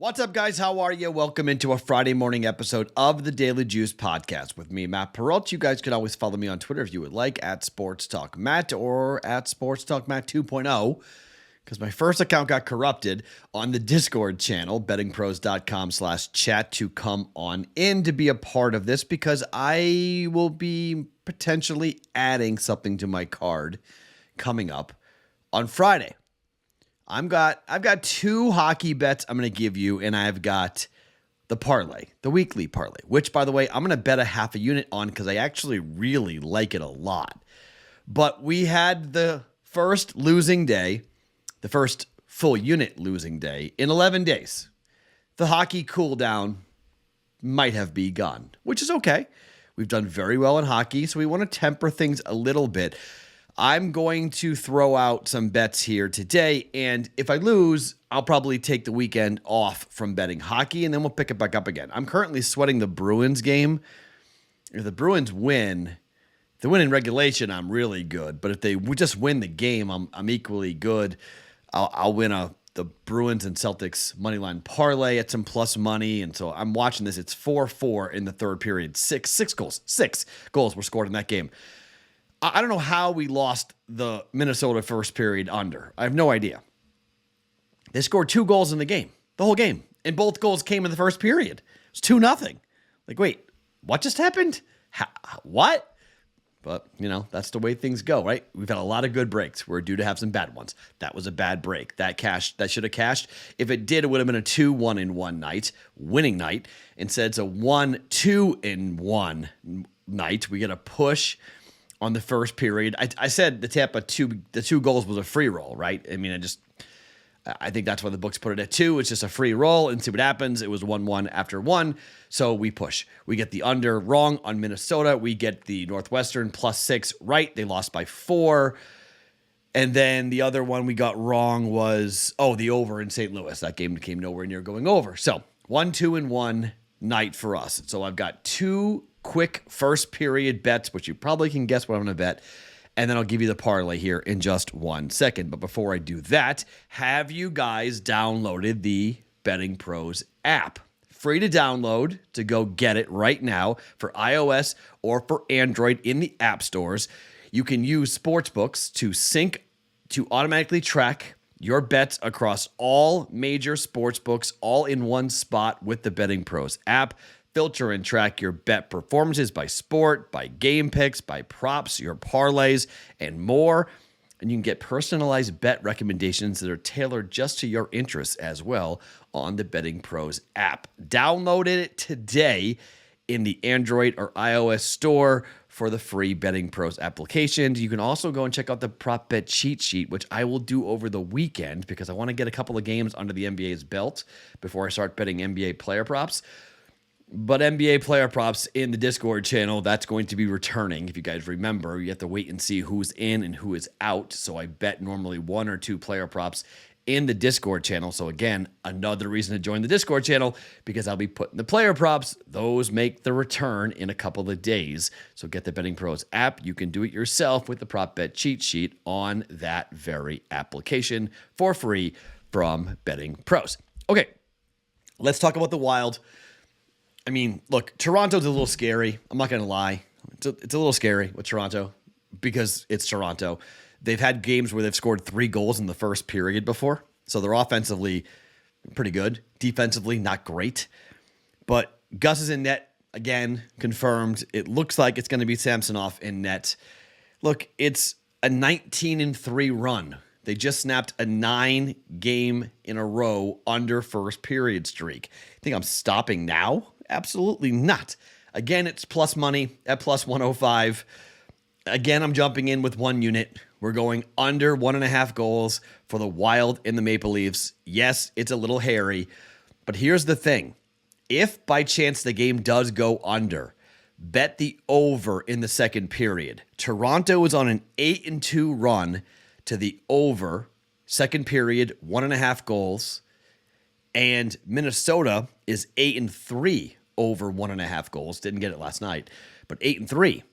What's up, guys? How are you? Welcome into a Friday morning episode of the Daily Juice Podcast with me, Matt Perrault. You guys can always follow me on Twitter if you would like, at Sports Talk Matt or at Sports Talk Matt 2.0, because my first account got corrupted on the Discord channel, bettingpros.com/chat, to come on in to be a part of this, because I will be potentially adding something to my card coming up on Friday. I've got two hockey bets I'm going to give you, and I've got the parlay, the weekly parlay, which, by the way, I'm going to bet a half a unit on because I actually really like it a lot. But we had the first losing day, the first full unit losing day in 11 days. The hockey cool down might have begun, which is okay. We've done very well in hockey, so we want to temper things a little bit. I'm going to throw out some bets here today, and if I lose, I'll probably take the weekend off from betting hockey, and then we'll pick it back up again. I'm currently sweating the Bruins game. If the Bruins win, if they win in regulation, I'm really good. But if they just win the game, I'm equally good. I'll win the Bruins and Celtics moneyline parlay at some plus money, and so I'm watching this. It's 4-4 in the third period. Six goals were scored in that game. I don't know how we lost the Minnesota first period under. I have no idea. They scored 2 goals in the game, the whole game. And both goals came in the first period. It was 2-0. Like, wait, what just happened? What? But, that's the way things go, right? We've had a lot of good breaks. We're due to have some bad ones. That was a bad break. That should have cashed. If it did, it would have been a 2-1-1 night, winning night. Instead, it's a 1-2-1 night. We get a push on the first period. I said the Tampa the 2 goals was a free roll, right? I mean, I think that's why the books put it at 2. It's just a free roll and see what happens. It was 1-1 after 1. So we push. We get the under wrong on Minnesota. We get the Northwestern +6 right. They lost by 4. And then the other one we got wrong was, the over in St. Louis. That game came nowhere near going over. So 1-2-1 night for us. So I've got 2 quick first period bets, which you probably can guess what I'm going to bet. And then I'll give you the parlay here in just 1 second. But before I do that, have you guys downloaded the BettingPros app? Free to download, to go get it right now for iOS or for Android in the app stores. You can use sportsbooks to automatically track your bets across all major sportsbooks all in one spot with the BettingPros app. Filter and track your bet performances by sport, by game picks, by props, your parlays, and more. And you can get personalized bet recommendations that are tailored just to your interests as well on the BettingPros app. Download it today in the Android or iOS store for the free BettingPros application. You can also go and check out the prop bet cheat sheet, which I will do over the weekend because I want to get a couple of games under the NBA's belt before I start betting NBA player props. But NBA player props in the Discord channel, that's going to be returning. If you guys remember, you have to wait and see who's in and who is out. So I bet normally 1 or 2 player props in the Discord channel. So again, another reason to join the Discord channel, because I'll be putting the player props. Those make the return in a couple of days. So get the Betting Pros app. You can do it yourself with the prop bet cheat sheet on that very application for free from Betting Pros. Okay, let's talk about the Wild. I mean, look, Toronto's a little scary. I'm not going to lie. It's a little scary with Toronto because it's Toronto. They've had games where they've scored 3 goals in the first period before. So they're offensively pretty good. Defensively, not great. But Gus is in net again, confirmed. It looks like it's going to be Samsonov in net. Look, it's a 19-3 run. They just snapped a 9-game in a row under first period streak. Think I'm stopping now? Absolutely not. Again, it's plus money at plus 105. Again, I'm jumping in with 1 unit. We're going under 1.5 goals for the Wild and the Maple Leafs. Yes, it's a little hairy, but here's the thing. If by chance the game does go under, bet the over in the second period. Toronto is on an 8-2 run to the over, second period, 1.5 goals. And Minnesota is 8-3 over 1.5 goals. Didn't get it last night, but 8-3.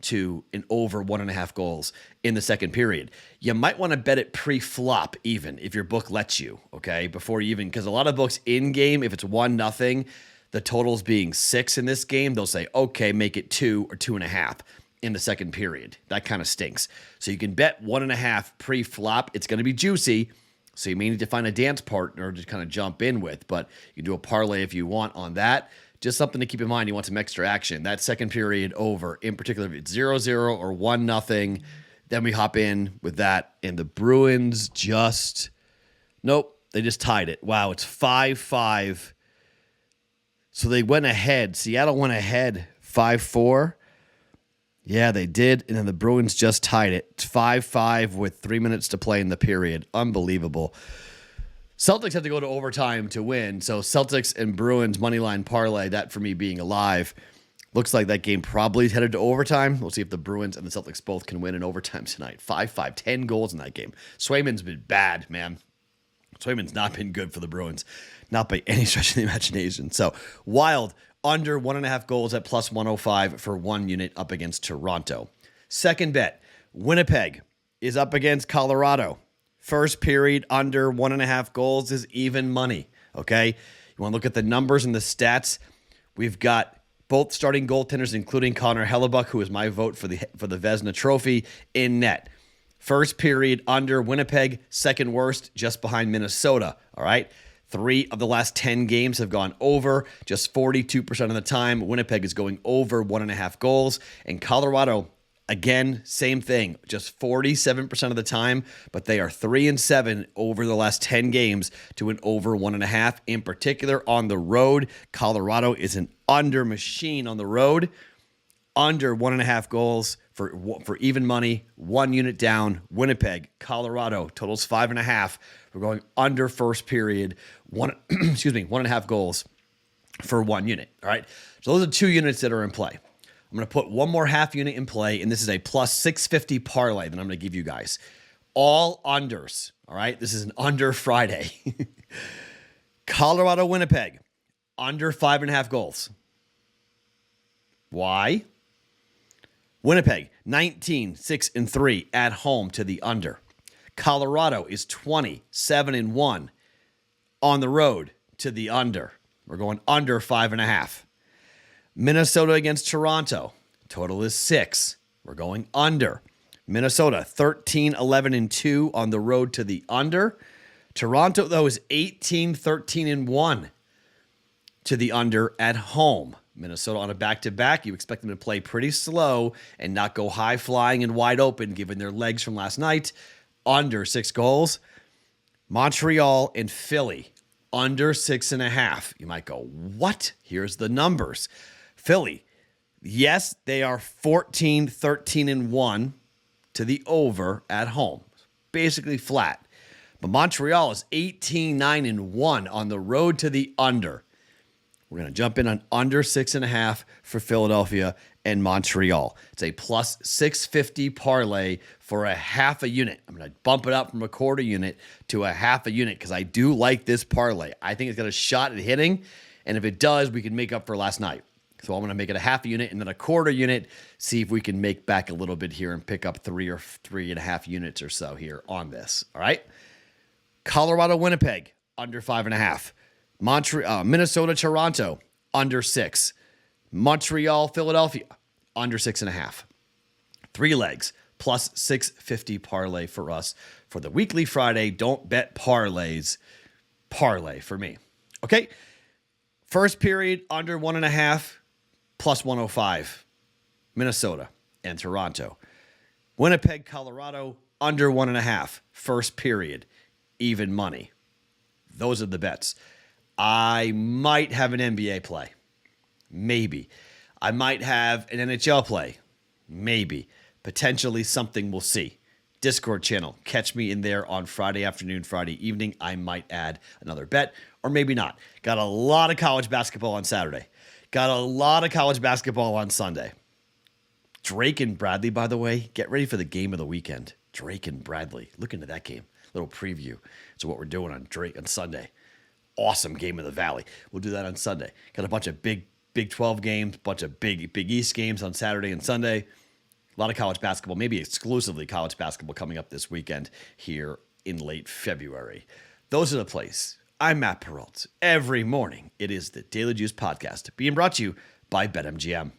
to an over 1.5 goals in the second period. You might want to bet it pre-flop even if your book lets you, okay? Before you even, because a lot of books in game, if it's 1-0, the totals being 6 in this game, they'll say, okay, make it 2 or 2.5 in the second period. That kind of stinks. So you can bet 1.5 pre-flop. It's going to be juicy. So you may need to find a dance partner to kind of jump in with, but you can do a parlay if you want on that. Just something to keep in mind. You want some extra action. That second period over, in particular, if it's 0-0 or 1-0, then we hop in with that. And the Bruins they just tied it. Wow, it's 5-5. So they went ahead. Seattle went ahead 5-4. Yeah, they did. And then the Bruins just tied it. It's 5-5 with 3 minutes to play in the period. Unbelievable. Celtics have to go to overtime to win. So Celtics and Bruins moneyline parlay, that for me being alive. Looks like that game probably is headed to overtime. We'll see if the Bruins and the Celtics both can win in overtime tonight. 5-5, 10 goals in that game. Swayman's been bad, man. Swayman's not been good for the Bruins. Not by any stretch of the imagination. So Wild, under 1.5 goals at plus 105 for 1 unit up against Toronto. Second bet, Winnipeg is up against Colorado. First period under 1.5 goals is even money, okay? You want to look at the numbers and the stats. We've got both starting goaltenders, including Connor Hellebuck, who is my vote for the Vezina Trophy, in net. First period under Winnipeg, second worst, just behind Minnesota, all right? 3 of the last 10 games have gone over. Just 42% of the time, Winnipeg is going over 1.5 goals. And Colorado, again, same thing, just 47% of the time, but they are 3-7 over the last 10 games to an over 1.5. In particular, on the road, Colorado is an under machine on the road. Under 1.5 goals for even money, 1 unit down. Winnipeg, Colorado, totals 5.5. We're going under first period, 1.5 goals for 1 unit. All right. So those are 2 units that are in play. I'm going to put one more half unit in play, and this is a plus 650 parlay that I'm going to give you guys. All unders. All right. This is an under Friday. Colorado, Winnipeg, under 5.5 goals. Why? Winnipeg, 19-6-3 at home to the under. Colorado is 20-7-1 on the road to the under. We're going under 5.5. Minnesota against Toronto. Total is 6. We're going under. Minnesota, 13-11-2 on the road to the under. Toronto, though, is 18-13-1 to the under at home. Minnesota on a back-to-back. You expect them to play pretty slow and not go high-flying and wide open, given their legs from last night. Under 6 goals. Montreal and Philly, under 6.5. You might go, what? Here's the numbers. Philly, yes, they are 14-13-1 to the over at home. Basically flat. But Montreal is 18-9-1 on the road to the under. We're going to jump in on under 6.5 for Philadelphia and Montreal. It's a plus 650 parlay for a half a unit. I'm going to bump it up from a quarter unit to a half a unit because I do like this parlay. I think it's got a shot at hitting, and if it does, we can make up for last night. So I'm going to make it a half a unit and then a quarter unit, see if we can make back a little bit here and pick up 3 or 3.5 units or so here on this. All right? Colorado, Winnipeg, under 5.5. Minnesota, Toronto, under 6. Montreal, Philadelphia, under 6.5. 3 legs, plus 650 parlay for us for the weekly Friday. Don't bet parlays. Parlay for me. Okay. First period, under 1.5, plus 105. Minnesota and Toronto. Winnipeg, Colorado, under 1.5. First period, even money. Those are the bets. I might have an NBA play. Maybe. I might have an NHL play. Maybe. Potentially something we'll see. Discord channel. Catch me in there on Friday afternoon, Friday evening. I might add another bet, or maybe not. Got a lot of college basketball on Saturday. Got a lot of college basketball on Sunday. Drake and Bradley, by the way, get ready for the game of the weekend. Drake and Bradley. Look into that game. Little preview. So what we're doing on Drake on Sunday. Awesome game of the Valley. We'll do that on Sunday. Got a bunch of Big 12 games, bunch of Big East games on Saturday and Sunday. A lot of college basketball, maybe exclusively college basketball coming up this weekend here in late February. Those are the plays. I'm Matt Perrault. Every morning, it is the Daily Juice Podcast being brought to you by BetMGM.